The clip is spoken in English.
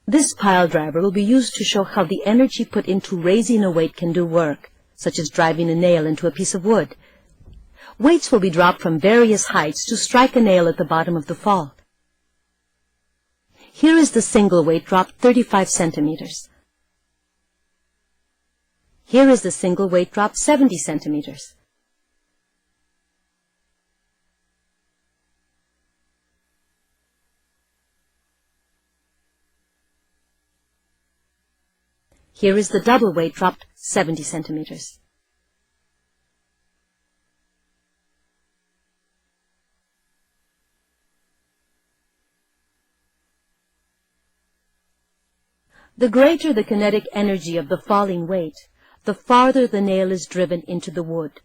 This pile driver will be used to show how the energy put into raising a weight can do work, such as driving a nail into a piece of wood. Weights will be dropped from various heights to strike a nail at the bottom of the fall. Here is the single weight dropped 35 centimeters. Here is the single weight dropped 70 centimeters. Here is the double weight dropped 70 centimeters. The greater the kinetic energy of the falling weight, the farther the nail is driven into the wood.